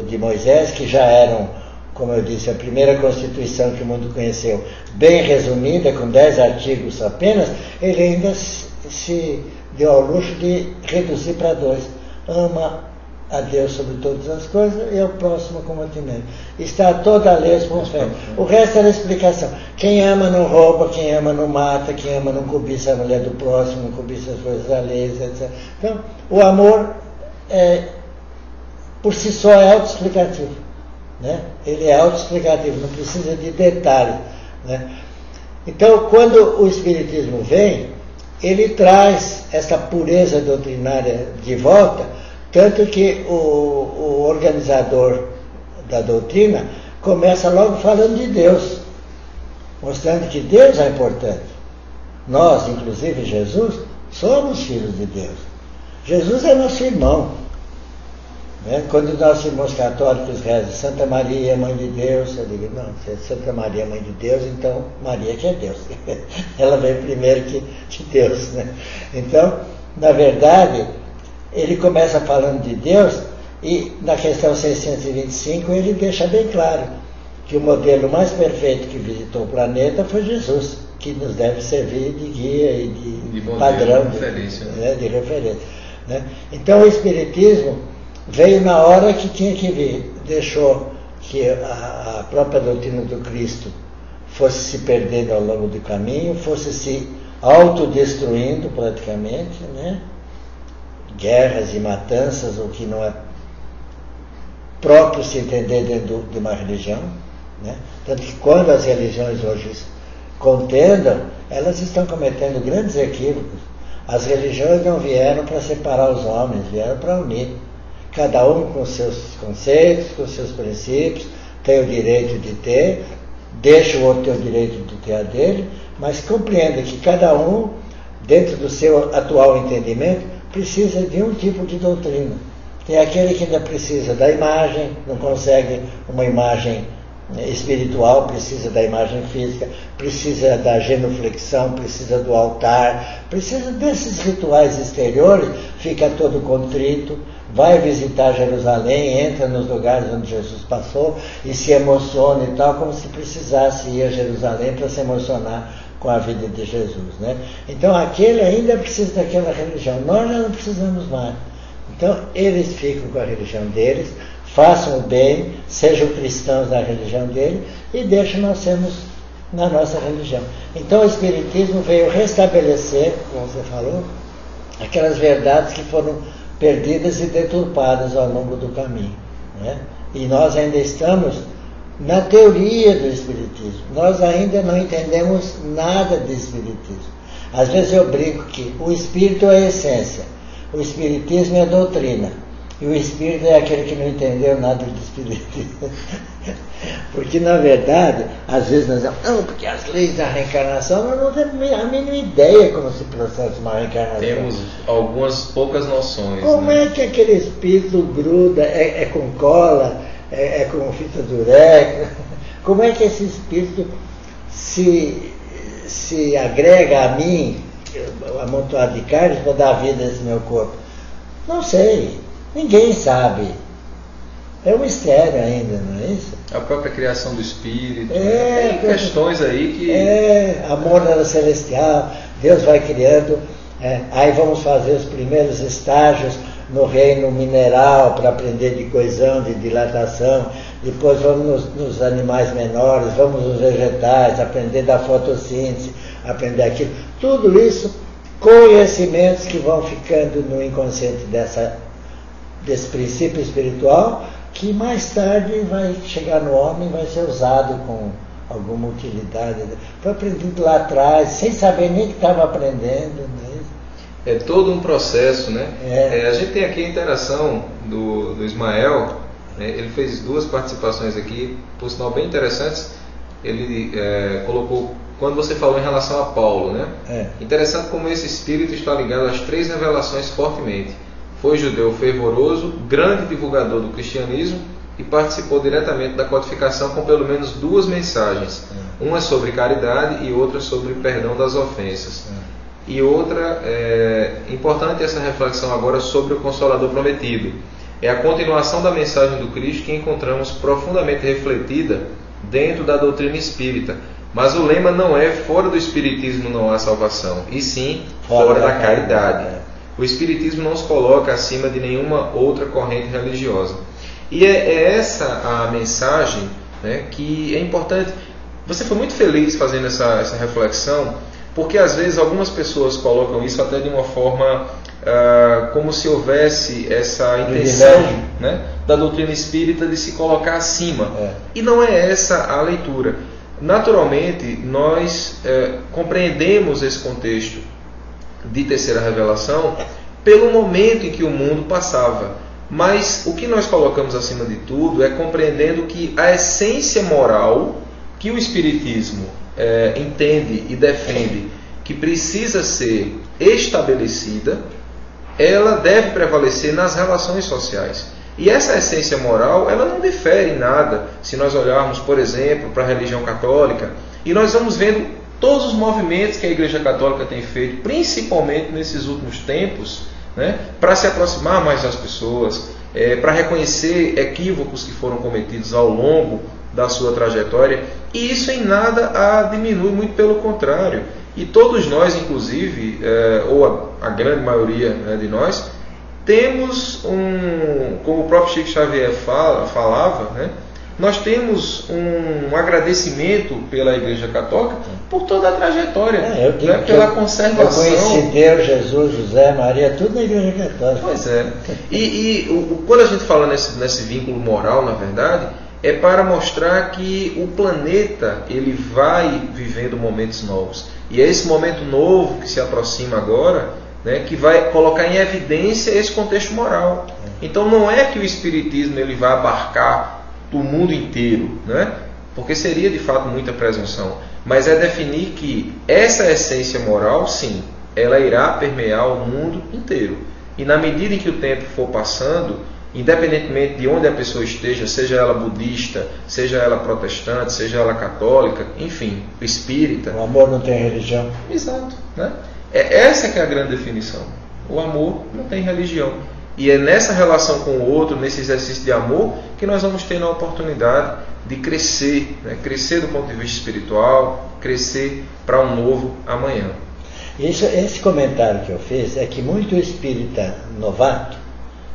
Speaker 2: de Moisés, que já eram, como eu disse, a primeira Constituição que o mundo conheceu, bem resumida, com 10 artigos apenas. Ele ainda se deu ao luxo de reduzir para 2. Ama a Deus sobre todas as coisas e ao próximo como a ti mesmo. Está toda a lei circunfere. O resto era explicação. Quem ama não rouba, quem ama não mata, quem ama não cobiça a mulher do próximo, não cobiça as coisas alheias, etc. Então, o amor, por si só, é autoexplicativo. Né? Ele é autoexplicativo, não precisa de detalhe. Né? Então, quando o Espiritismo vem, ele traz essa pureza doutrinária de volta, tanto que o organizador da doutrina começa logo falando de Deus, mostrando que Deus é importante. Nós, inclusive Jesus, somos filhos de Deus. Jesus é nosso irmão. Né? Quando nossos irmãos católicos rezam Santa Maria, Mãe de Deus, eu digo, não, se é Santa Maria, Mãe de Deus, então Maria que é Deus. Ela vem primeiro que Deus. Né? Então, na verdade, ele começa falando de Deus e na questão 625 ele deixa bem claro que o modelo mais perfeito que visitou o planeta foi Jesus, que nos deve servir de guia e de padrão, de referência. Né? Então o Espiritismo veio na hora que tinha que vir, deixou que a própria doutrina do Cristo fosse se perdendo ao longo do caminho, fosse se autodestruindo praticamente, né? Guerras e matanças, o que não é próprio se entender dentro de uma religião. Né? Tanto que quando as religiões hoje contendam, elas estão cometendo grandes equívocos. As religiões não vieram para separar os homens, vieram para unir. Cada um com seus conceitos, com seus princípios, tem o direito de ter, deixa o outro ter o direito de ter a dele, mas compreenda que cada um, dentro do seu atual entendimento, precisa de um tipo de doutrina. Tem aquele que ainda precisa da imagem, não consegue uma imagem espiritual, precisa da imagem física, precisa da genuflexão, precisa do altar, precisa desses rituais exteriores, fica todo contrito, vai visitar Jerusalém, entra nos lugares onde Jesus passou e se emociona e tal, como se precisasse ir a Jerusalém para se emocionar com a vida de Jesus, né? Então aquele ainda precisa daquela religião, nós já não precisamos mais. Então eles ficam com a religião deles, façam o bem, sejam cristãos na religião dele e deixam nós sermos na nossa religião. Então o Espiritismo veio restabelecer, como você falou, aquelas verdades que foram perdidas e deturpadas ao longo do caminho, né? E nós ainda estamos na teoria do Espiritismo, nós ainda não entendemos nada de Espiritismo. Às vezes eu brinco que o Espírito é a essência, o Espiritismo é a doutrina, e o Espírito é aquele que não entendeu nada de Espiritismo. Porque, na verdade, às vezes nós dizemos, não, porque as leis da reencarnação, nós não temos a mínima ideia como se processa uma reencarnação.
Speaker 1: Temos algumas poucas noções.
Speaker 2: Como é que aquele espírito gruda, é com cola, é com fita durex? Como é que esse espírito se agrega a mim, amontoado de carne, para dar vida a esse meu corpo? Não sei, ninguém sabe. É um mistério ainda, não é isso?
Speaker 1: A própria criação do espírito. Tem questões aí que...
Speaker 2: amor era celestial, Deus vai criando. Aí vamos fazer os primeiros estágios no reino mineral para aprender de coesão, de dilatação. Depois vamos nos animais menores, vamos nos vegetais, aprender da fotossíntese, aprender aquilo. Tudo isso, conhecimentos que vão ficando no inconsciente desse princípio espiritual, que mais tarde vai chegar no homem e vai ser usado com alguma utilidade. Foi aprendido lá atrás, sem saber nem que estava aprendendo. Né?
Speaker 1: É todo um processo, né? A gente tem aqui a interação do Ismael, né? Ele fez 2 participações aqui, por sinal bem interessantes. Ele colocou, quando você falou em relação a Paulo, né? Interessante como esse espírito está ligado às 3 revelações fortemente. Foi judeu fervoroso, grande divulgador do cristianismo e participou diretamente da codificação com pelo menos 2 mensagens. Uma sobre caridade e outra sobre perdão das ofensas. E outra, importante essa reflexão agora sobre o Consolador Prometido. É a continuação da mensagem do Cristo que encontramos profundamente refletida dentro da doutrina espírita. Mas o lema não é fora do Espiritismo não há salvação, e sim fora da caridade. O Espiritismo não se coloca acima de nenhuma outra corrente religiosa. E é essa a mensagem, né, que é importante. Você foi muito feliz fazendo essa reflexão, porque às vezes algumas pessoas colocam isso até de uma forma como se houvesse essa intenção, né, da doutrina espírita de se colocar acima. E não é essa a leitura. Naturalmente, nós compreendemos esse contexto de terceira revelação pelo momento em que o mundo passava. Mas o que nós colocamos acima de tudo é compreendendo que a essência moral que o Espiritismo entende e defende que precisa ser estabelecida, ela deve prevalecer nas relações sociais. E essa essência moral, ela não difere em nada se nós olharmos, por exemplo, para a religião católica, e nós vamos vendo todos os movimentos que a Igreja Católica tem feito, principalmente nesses últimos tempos, né, para se aproximar mais das pessoas, para reconhecer equívocos que foram cometidos ao longo da sua trajetória, e isso em nada a diminui, muito pelo contrário. E todos nós, inclusive, ou a grande maioria, né, de nós, temos como o próprio Chico Xavier falava, né, nós temos um agradecimento pela Igreja Católica por toda a trajetória, né, pela conservação.
Speaker 2: Eu conheci Deus, Jesus, José, Maria, tudo na Igreja Católica.
Speaker 1: Pois é. Quando a gente fala nesse vínculo moral, na verdade, é para mostrar que o planeta ele vai vivendo momentos novos. E é esse momento novo que se aproxima agora, né, que vai colocar em evidência esse contexto moral. Então não é que o Espiritismo ele vai abarcar o mundo inteiro, né? Porque seria de fato muita presunção, mas é definir que essa essência moral, sim, ela irá permear o mundo inteiro. E na medida em que o tempo for passando, independentemente de onde a pessoa esteja, seja ela budista, seja ela protestante, seja ela católica, enfim, espírita.
Speaker 2: O amor não tem religião.
Speaker 1: Exato, né? Essa que é a grande definição. O amor não tem religião. E é nessa relação com o outro, nesse exercício de amor, que nós vamos ter a oportunidade de crescer, né? Crescer do ponto de vista espiritual, crescer para um novo amanhã.
Speaker 2: Esse comentário que eu fiz é que muito espírita novato,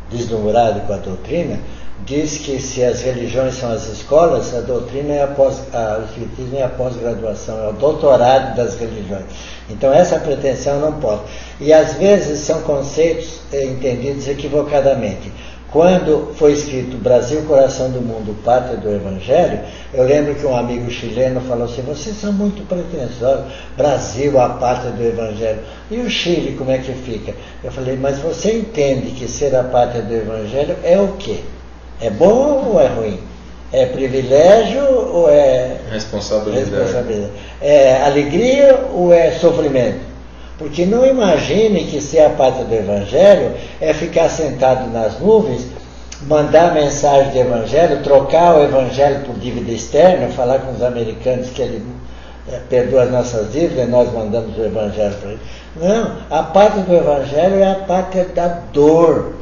Speaker 2: deslumbrado com a doutrina, diz que se as religiões são as escolas, a doutrina é o espiritismo é a pós-graduação, é o doutorado das religiões. Então essa pretensão não pode. E às vezes são conceitos entendidos equivocadamente. Quando foi escrito Brasil, coração do mundo, pátria do Evangelho, eu lembro que um amigo chileno falou assim: vocês são muito pretensiosos, Brasil, a pátria do Evangelho. E o Chile, como é que fica? Eu falei: mas você entende que ser a pátria do Evangelho é o quê? É bom ou é ruim? É privilégio ou é responsabilidade? É alegria ou é sofrimento? Porque não imagine que ser a pátria do Evangelho é ficar sentado nas nuvens, mandar mensagem de Evangelho, trocar o Evangelho por dívida externa, falar com os americanos que ele perdoa as nossas dívidas e nós mandamos o Evangelho para ele. Não, a pátria do Evangelho é a pátria da dor,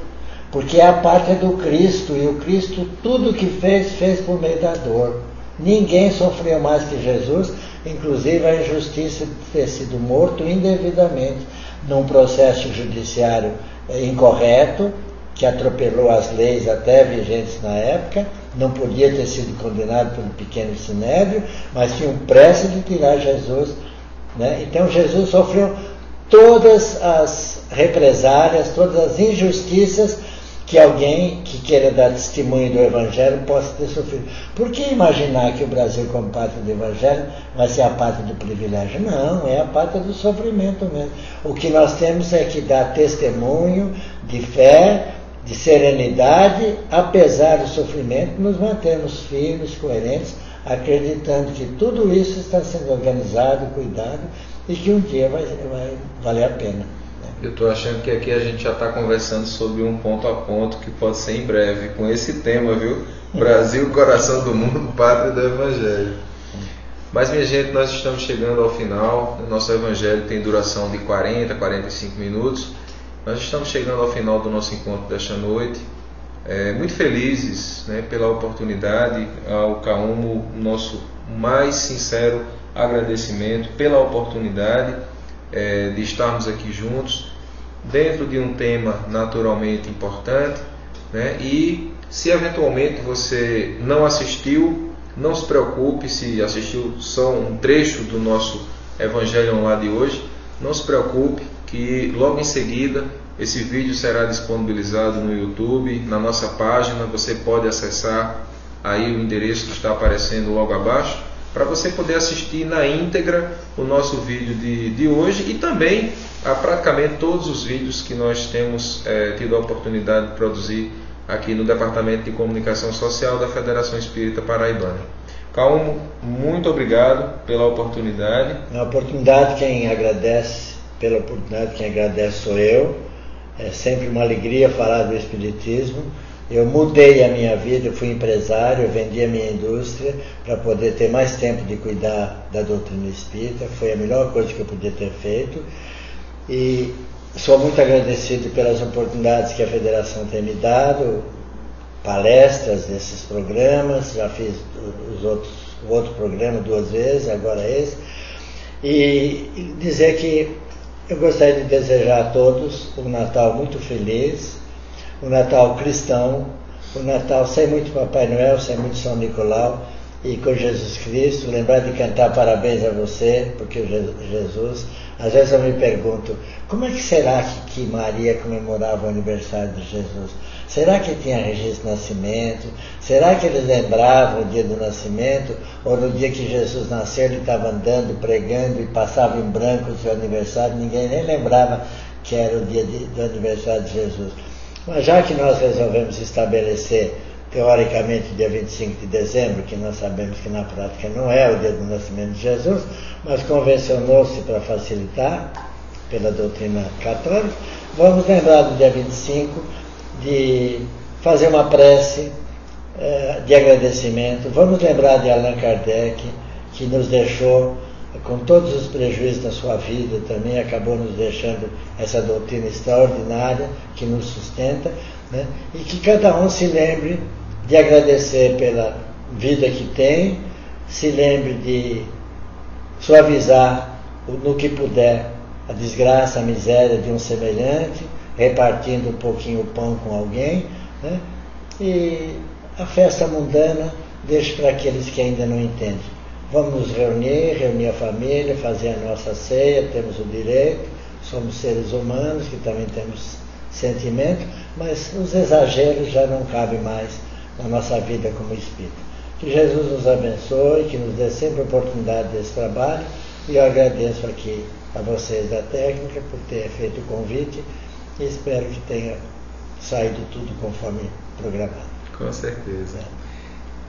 Speaker 2: porque é a pátria do Cristo, e o Cristo tudo que fez por meio da dor. Ninguém sofreu mais que Jesus, inclusive a injustiça de ter sido morto indevidamente num processo judiciário incorreto, que atropelou as leis até vigentes na época, não podia ter sido condenado pelo pequeno sinédrio, mas tinha um pressa de tirar Jesus, né? Então Jesus sofreu todas as represálias, todas as injustiças que alguém que queira dar testemunho do Evangelho possa ter sofrido. Por que imaginar que o Brasil, como pátria do Evangelho, vai ser a pátria do privilégio? Não, é a pátria do sofrimento mesmo. O que nós temos é que dar testemunho de fé, de serenidade, apesar do sofrimento, nos mantermos firmes, coerentes, acreditando que tudo isso está sendo organizado, cuidado, e que um dia vai valer a pena.
Speaker 1: Eu estou achando que aqui a gente já está conversando sobre um ponto a ponto que pode ser em breve, com esse tema, viu? Brasil, coração do mundo, pátria do Evangelho. Mas, minha gente, nós estamos chegando ao final. O nosso Evangelho tem duração de 40, 45 minutos. Nós estamos chegando ao final do nosso encontro desta noite. Muito felizes, né, pela oportunidade. Ao Kaumo, nosso mais sincero agradecimento pela oportunidade de estarmos aqui juntos, dentro de um tema naturalmente importante, né? E se eventualmente você não assistiu, não se preocupe. Se assistiu só um trecho do nosso Evangelho Online de hoje, não se preocupe, que logo em seguida esse vídeo será disponibilizado no YouTube, na nossa página. Você pode acessar aí o endereço que está aparecendo logo abaixo, para você poder assistir na íntegra o nosso vídeo de hoje, e também a praticamente todos os vídeos que nós temos tido a oportunidade de produzir aqui no Departamento de Comunicação Social da Federação Espírita Paraibana. Kaumo, muito obrigado pela oportunidade.
Speaker 2: A oportunidade, quem agradece, pela oportunidade, quem agradece sou eu. É sempre uma alegria falar do Espiritismo. Eu mudei a minha vida, eu fui empresário, eu vendi a minha indústria para poder ter mais tempo de cuidar da doutrina espírita. Foi a melhor coisa que eu podia ter feito. E sou muito agradecido pelas oportunidades que a Federação tem me dado, palestras desses programas, já fiz o outro programa 2 vezes, agora esse. E dizer que eu gostaria de desejar a todos um Natal muito feliz, um Natal cristão, um Natal sem muito Papai Noel, sem muito São Nicolau, e com Jesus Cristo. Lembrar de cantar parabéns a você, porque Jesus, às vezes eu me pergunto, como é que será que Maria comemorava o aniversário de Jesus? Será que tinha registro de nascimento? Será que eles lembravam o dia do nascimento? Ou no dia que Jesus nasceu ele estava andando, pregando e passava em branco o seu aniversário, ninguém nem lembrava que era o dia do aniversário de Jesus. Mas já que nós resolvemos estabelecer, teoricamente, dia 25 de dezembro, que nós sabemos que na prática não é o dia do nascimento de Jesus, mas convencionou-se para facilitar, pela doutrina católica, vamos lembrar do dia 25 de fazer uma prece de agradecimento. Vamos lembrar de Allan Kardec, que nos deixou com todos os prejuízos da sua vida também, acabou nos deixando essa doutrina extraordinária que nos sustenta, né? E que cada um se lembre de agradecer pela vida que tem, se lembre de suavizar no que puder a desgraça, a miséria de um semelhante, repartindo um pouquinho o pão com alguém, né? E a festa mundana deixe para aqueles que ainda não entendem. Vamos nos reunir a família, fazer a nossa ceia, temos o direito, somos seres humanos que também temos sentimento, mas os exageros já não cabem mais na nossa vida como espírito. Que Jesus nos abençoe, que nos dê sempre a oportunidade desse trabalho, e eu agradeço aqui a vocês da técnica por ter feito o convite e espero que tenha saído tudo conforme programado.
Speaker 1: Com certeza.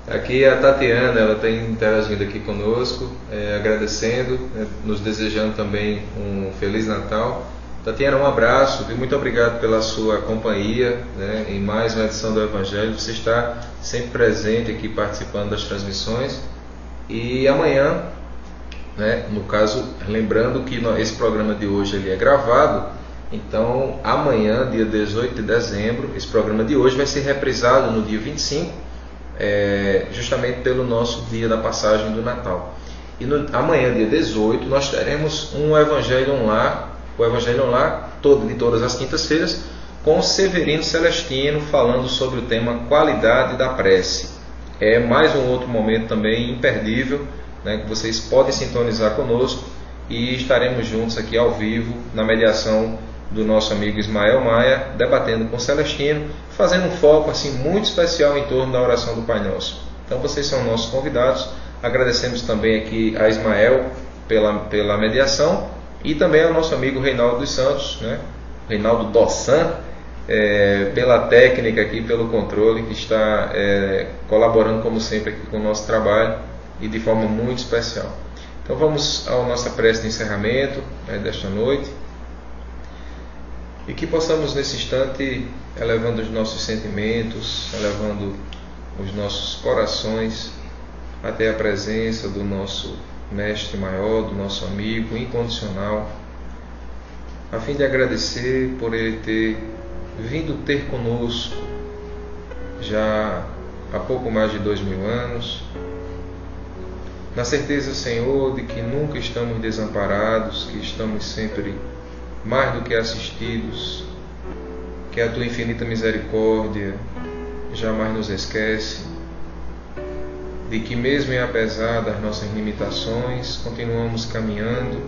Speaker 1: Aqui a Tatiana, ela está interagindo aqui conosco, agradecendo, nos desejando também um Feliz Natal. Tatiana, um abraço e muito obrigado pela sua companhia, né, em mais uma edição do Evangelho. Você está sempre presente aqui participando das transmissões. E amanhã, né, no caso, lembrando que esse programa de hoje ele é gravado, então amanhã, dia 18 de dezembro, esse programa de hoje vai ser reprisado no dia 25, justamente pelo nosso dia da passagem do Natal. E amanhã, dia 18, nós teremos um Evangelho Online, o Evangelho Online, de todas as quintas-feiras, com Severino Celestino, falando sobre o tema qualidade da prece. É mais um outro momento também imperdível, né, que vocês podem sintonizar conosco, e estaremos juntos aqui ao vivo, na mediação do nosso amigo Ismael Maia, debatendo com Celestino, fazendo um foco assim muito especial em torno da oração do Pai Nosso. Então vocês são nossos convidados. Agradecemos também aqui a Ismael pela mediação e também ao nosso amigo Reinaldo dos Santos, né? Reinaldo Dossan, pela técnica aqui, pelo controle, que está colaborando como sempre aqui com o nosso trabalho e de forma muito especial. Então vamos à nossa prece de encerramento desta noite. E que possamos nesse instante, elevando os nossos sentimentos, elevando os nossos corações até a presença do nosso Mestre Maior, do nosso amigo incondicional, a fim de agradecer por Ele ter vindo ter conosco já há pouco mais de 2000 anos, na certeza, Senhor, de que nunca estamos desamparados, que estamos sempre mais do que assistidos, que a Tua infinita misericórdia jamais nos esquece, de que mesmo e apesar das nossas limitações, continuamos caminhando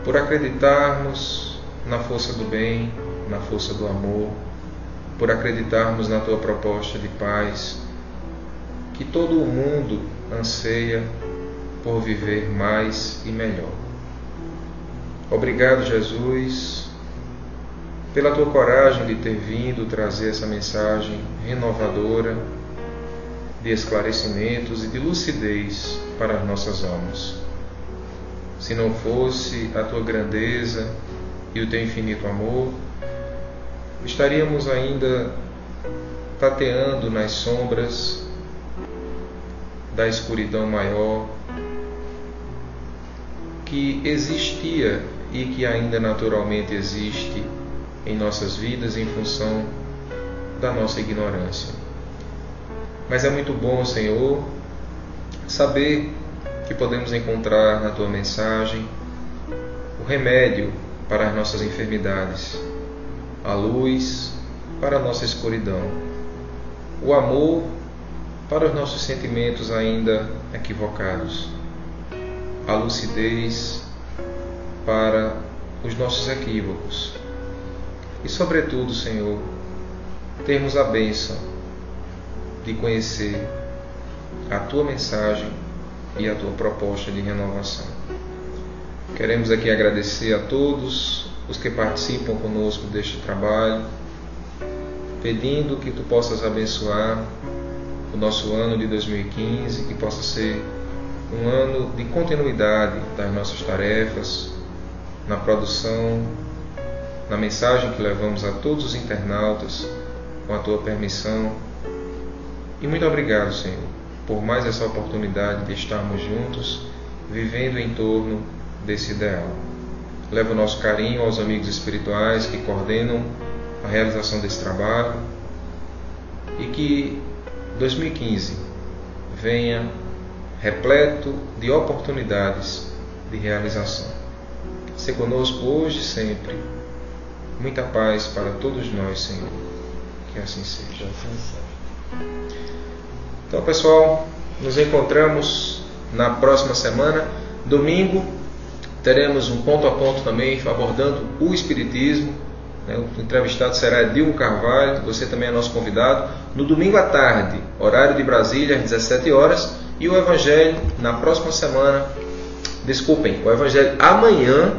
Speaker 1: por acreditarmos na força do bem, na força do amor, por acreditarmos na Tua proposta de paz, que todo o mundo anseia por viver mais e melhor. Obrigado, Jesus, pela Tua coragem de ter vindo trazer essa mensagem renovadora, de esclarecimentos e de lucidez para as nossas almas. Se não fosse a Tua grandeza e o Teu infinito amor, estaríamos ainda tateando nas sombras da escuridão maior que existia e que ainda naturalmente existe em nossas vidas em função da nossa ignorância. Mas é muito bom, Senhor, saber que podemos encontrar na Tua mensagem o remédio para as nossas enfermidades, a luz para a nossa escuridão, o amor para os nossos sentimentos ainda equivocados, a lucidez para os nossos equívocos e, sobretudo, Senhor, termos a bênção de conhecer a Tua mensagem e a Tua proposta de renovação. Queremos aqui agradecer a todos os que participam conosco deste trabalho, pedindo que Tu possas abençoar o nosso ano de 2015, que possa ser um ano de continuidade das nossas tarefas, na produção, na mensagem que levamos a todos os internautas, com a Tua permissão. E muito obrigado, Senhor, por mais essa oportunidade de estarmos juntos vivendo em torno desse ideal. Leva o nosso carinho aos amigos espirituais que coordenam a realização desse trabalho e que 2015 venha repleto de oportunidades de realização. Se conosco hoje e sempre. Muita paz para todos nós, Senhor. Que assim seja. Então, pessoal, nos encontramos na próxima semana. Domingo teremos um ponto a ponto também abordando o Espiritismo. O entrevistado será Edilmo Carvalho. Você também é nosso convidado. No domingo à tarde, horário de Brasília, às 17 horas. E o Evangelho na próxima semana. Desculpem, o Evangelho amanhã,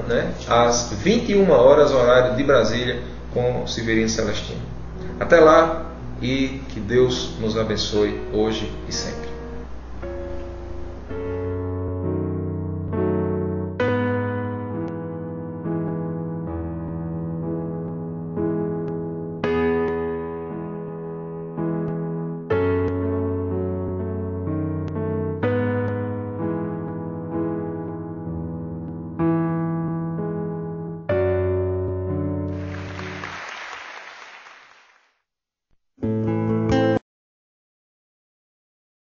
Speaker 1: às 21 horas, horário de Brasília, com Severino Celestino. Até lá e que Deus nos abençoe hoje e sempre.